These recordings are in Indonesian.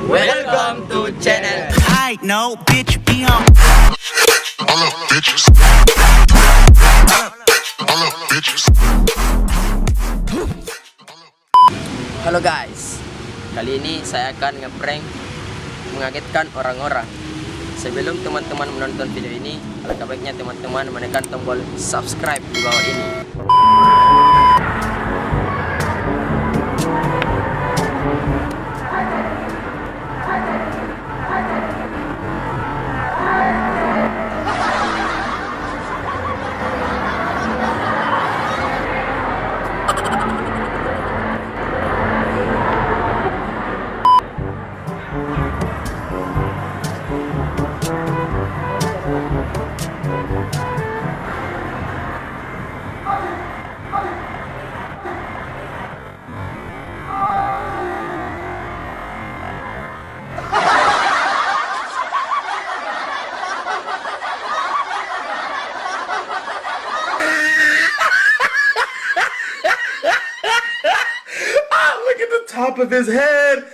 Welcome to channel. I know, bitch, be on. All up, bitches. All up, bitches. Halo guys, kali ini saya akan ngeprank mengagetkan orang-orang. Sebelum teman-teman menonton video ini, alangkah baiknya teman-teman menekan tombol subscribe di bawah ini. Top of his head.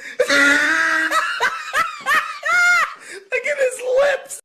Look at his lips.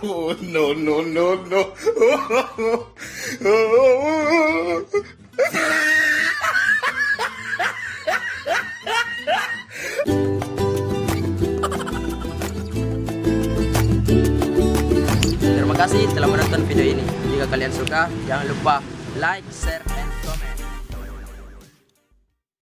Oh, no. Terima kasih telah menonton video ini. Jika kalian suka, jangan lupa like, share, and comment.